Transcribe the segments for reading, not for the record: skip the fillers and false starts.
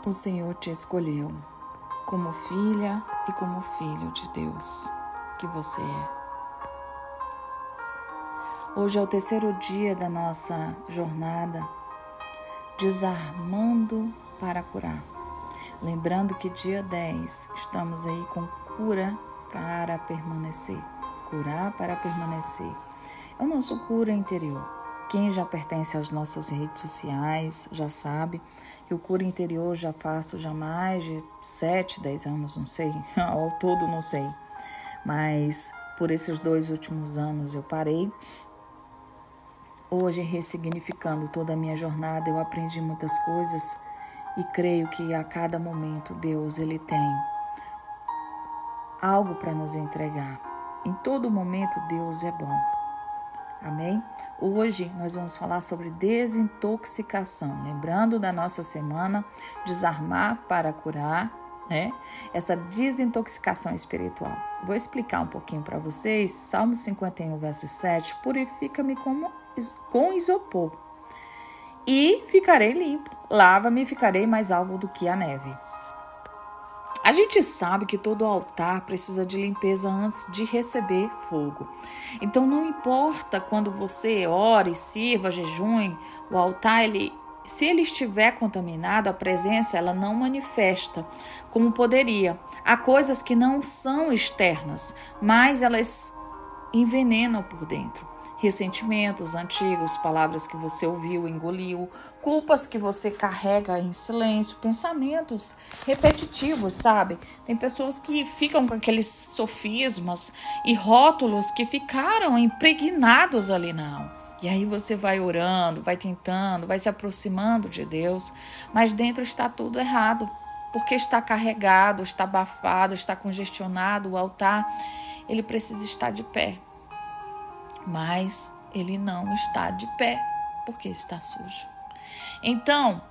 O Senhor te escolheu como filha e como filho de Deus que você é. Hoje é o terceiro dia da nossa jornada Desarmando para curar. Lembrando que dia 10 estamos aí com cura para permanecer. Curar para permanecer. É o nosso cura interior. Quem já pertence às nossas redes sociais já sabe que o cura interior já faço já mais de 7, 10 anos, não sei, ao todo não sei. Mas por esses 2 últimos anos eu parei. Hoje, ressignificando toda a minha jornada, eu aprendi muitas coisas e creio que a cada momento Deus ele tem algo para nos entregar. Em todo momento Deus é bom. Amém? Hoje nós vamos falar sobre desintoxicação. Lembrando da nossa semana, desarmar para curar, né? Essa desintoxicação espiritual. Vou explicar um pouquinho para vocês. Salmo 51, verso 7. Purifica-me com isopor e ficarei limpo. Lava-me e ficarei mais alvo do que a neve. A gente sabe que todo altar precisa de limpeza antes de receber fogo. Então não importa quando você ore, sirva, jejum, o altar, se ele estiver contaminado, a presença ela não manifesta como poderia. Há coisas que não são externas, mas elas envenenam por dentro. Ressentimentos antigos, palavras que você ouviu, engoliu, culpas que você carrega em silêncio, pensamentos repetitivos, sabe? Tem pessoas que ficam com aqueles sofismas e rótulos que ficaram impregnados ali na alma. E aí você vai orando, vai tentando, vai se aproximando de Deus, mas dentro está tudo errado, porque está carregado, está abafado, está congestionado. O altar, ele precisa estar de pé. Mas ele não está de pé, porque está sujo. Então,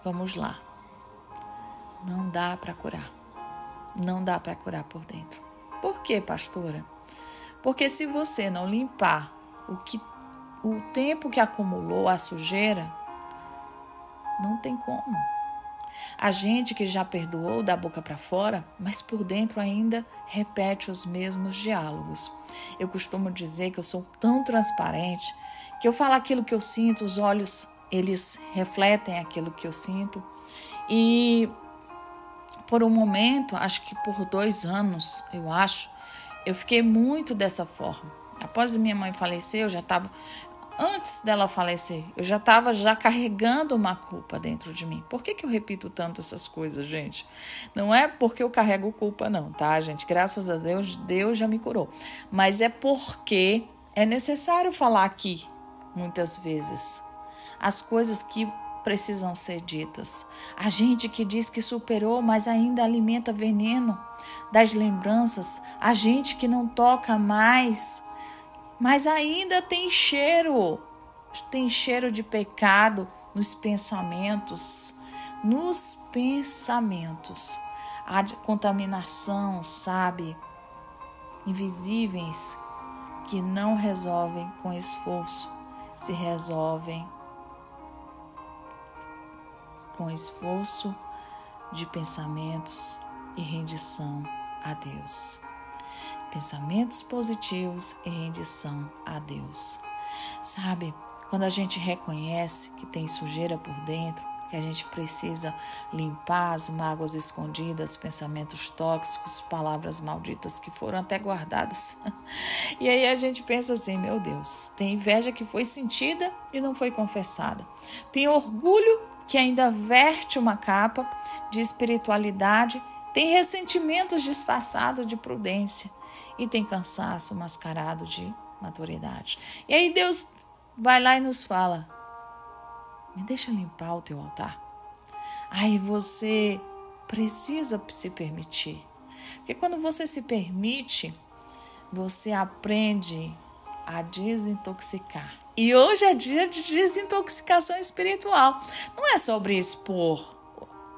vamos lá. Não dá para curar. Não dá para curar por dentro. Por quê, pastora? Porque se você não limpar o tempo que acumulou a sujeira, não tem como. A gente que já perdoou da boca para fora, mas por dentro ainda repete os mesmos diálogos. Eu costumo dizer que eu sou tão transparente que eu falo aquilo que eu sinto, os olhos, eles refletem aquilo que eu sinto. E por um momento, acho que por 2 anos, eu fiquei muito dessa forma. Após minha mãe falecer, antes dela falecer, eu já estava carregando uma culpa dentro de mim. Por que eu repito tanto essas coisas, gente? Não é porque eu carrego culpa não, tá, gente? Graças a Deus, Deus já me curou. Mas é porque é necessário falar aqui, muitas vezes, as coisas que precisam ser ditas. A gente que diz que superou, mas ainda alimenta veneno das lembranças. A gente que não toca mais, mas ainda tem cheiro de pecado nos pensamentos. Há contaminação, sabe? Invisíveis que não resolvem com esforço, se resolvem com esforço de pensamentos e rendição a Deus. Pensamentos positivos e rendição a Deus. Sabe, quando a gente reconhece que tem sujeira por dentro, que a gente precisa limpar as mágoas escondidas, pensamentos tóxicos, palavras malditas que foram até guardadas. E aí a gente pensa assim, meu Deus, tem inveja que foi sentida e não foi confessada. Tem orgulho que ainda verte uma capa de espiritualidade, tem ressentimentos disfarçados de prudência. E tem cansaço mascarado de maturidade. E aí Deus vai lá e nos fala, me deixa limpar o teu altar. Aí você precisa se permitir. Porque quando você se permite, você aprende a desintoxicar. E hoje é dia de desintoxicação espiritual. Não é sobre expor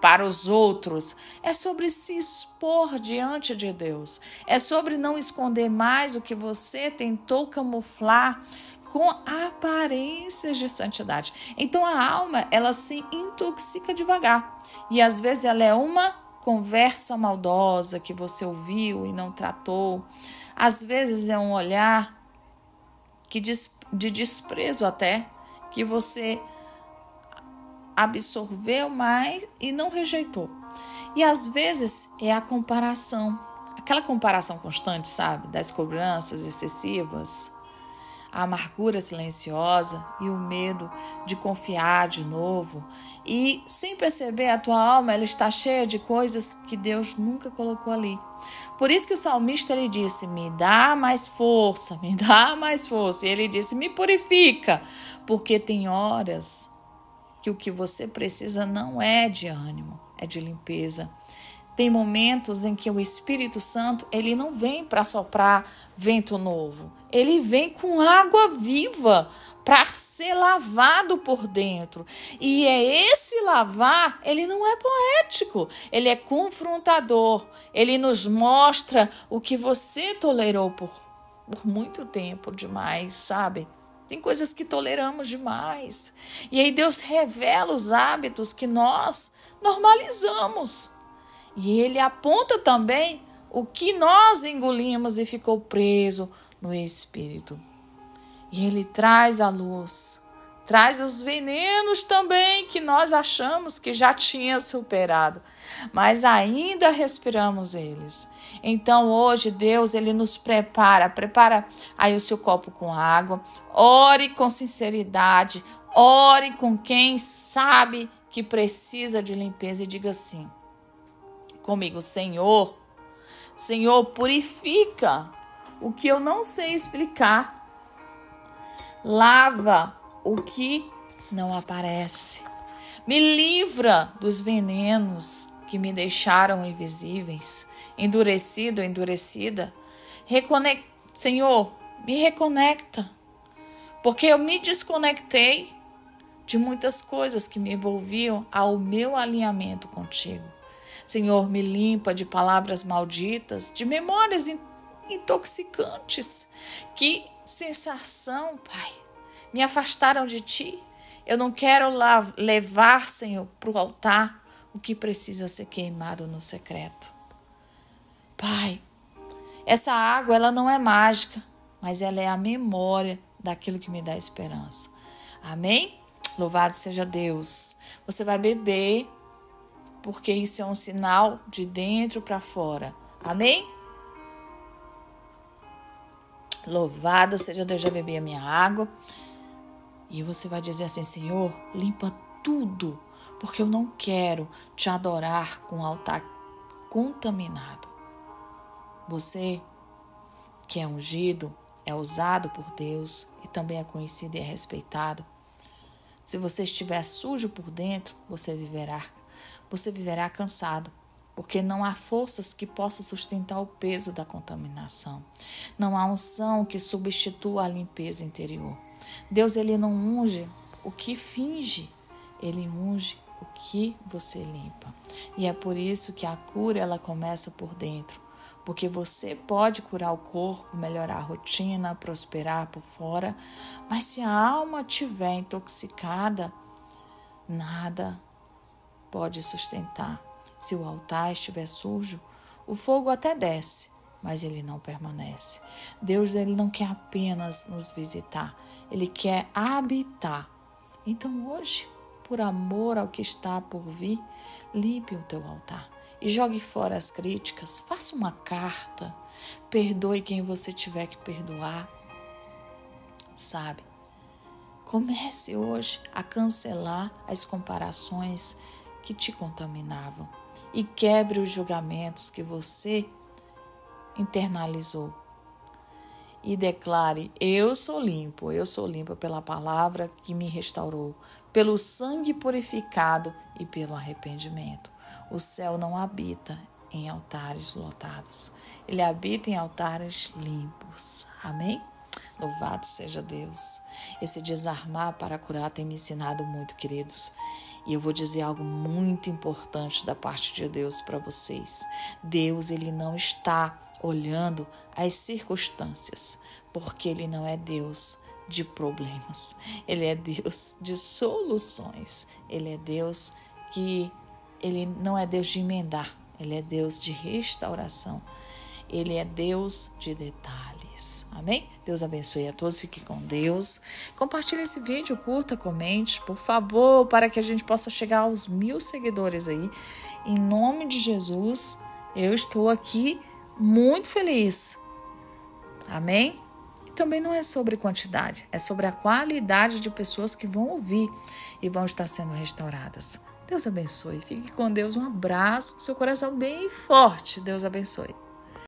para os outros, é sobre se expor diante de Deus. É sobre não esconder mais o que você tentou camuflar com aparências de santidade. Então a alma, ela se intoxica devagar. E às vezes ela é uma conversa maldosa que você ouviu e não tratou. Às vezes é um olhar de desprezo até, que você absorveu mais e não rejeitou. E às vezes é a comparação, aquela comparação constante, sabe? Das cobranças excessivas, a amargura silenciosa e o medo de confiar de novo. E sem perceber, a tua alma ela está cheia de coisas que Deus nunca colocou ali. Por isso que o salmista ele disse, me dá mais força, me dá mais força. E ele disse, me purifica, porque tem horas que o que você precisa não é de ânimo, é de limpeza. Tem momentos em que o Espírito Santo, ele não vem para soprar vento novo. Ele vem com água viva para ser lavado por dentro. E é esse lavar, ele não é poético, ele é confrontador. Ele nos mostra o que você tolerou por muito tempo demais, sabe? Tem coisas que toleramos demais. E aí Deus revela os hábitos que nós normalizamos. E ele aponta também o que nós engolimos e ficou preso no espírito. E ele traz a luz, traz os venenos também que nós achamos que já tinha superado, mas ainda respiramos eles. Então hoje Deus ele nos prepara aí o seu copo com água, ore com sinceridade, ore com quem sabe que precisa de limpeza e diga assim comigo, Senhor, purifica o que eu não sei explicar. Lava o que não aparece. Me livra dos venenos que me deixaram invisíveis, endurecido, endurecida. Senhor, me reconecta, porque eu me desconectei de muitas coisas que me envolviam ao meu alinhamento contigo. Senhor, me limpa de palavras malditas, de memórias intoxicantes. Que sensação, Pai, me afastaram de Ti. Eu não quero levar, Senhor, para o altar o que precisa ser queimado no secreto. Pai, essa água ela não é mágica, mas ela é a memória daquilo que me dá esperança. Amém? Louvado seja Deus. Você vai beber, porque isso é um sinal de dentro para fora. Amém? Louvado seja Deus, já bebi a minha água. E você vai dizer assim, Senhor, limpa tudo, porque eu não quero te adorar com o altar contaminado. Você que é ungido, é usado por Deus e também é conhecido e é respeitado. Se você estiver sujo por dentro, você viverá cansado, porque não há forças que possam sustentar o peso da contaminação. Não há unção que substitua a limpeza interior. Deus ele não unge o que finge, ele unge o que você limpa. E é por isso que a cura ela começa por dentro, porque você pode curar o corpo, melhorar a rotina, prosperar por fora, mas se a alma estiver intoxicada, nada pode sustentar. Se o altar estiver sujo, o fogo até desce, mas ele não permanece. Deus ele não quer apenas nos visitar, ele quer habitar. Então hoje, por amor ao que está por vir, limpe o teu altar e jogue fora as críticas. Faça uma carta, perdoe quem você tiver que perdoar, sabe? Comece hoje a cancelar as comparações que te contaminavam e quebre os julgamentos que você internalizou. E declare, eu sou limpa pela palavra que me restaurou, pelo sangue purificado e pelo arrependimento. O céu não habita em altares lotados, ele habita em altares limpos. Amém? Louvado seja Deus. Esse desarmar para curar tem me ensinado muito, queridos. E eu vou dizer algo muito importante da parte de Deus para vocês. Deus, ele não está olhando as circunstâncias, porque ele não é Deus de problemas. Ele é Deus de soluções. Ele é Deus que Ele não é Deus de emendar, Ele é Deus de restauração. Ele é Deus de detalhes. Amém? Deus abençoe a todos. Fique com Deus. Compartilhe esse vídeo, curta, comente, por favor, para que a gente possa chegar aos 1000 seguidores aí. Em nome de Jesus, eu estou aqui muito feliz. Amém? E também não é sobre quantidade, é sobre a qualidade de pessoas que vão ouvir e vão estar sendo restauradas. Deus abençoe. Fique com Deus. Um abraço do seu coração bem forte. Deus abençoe.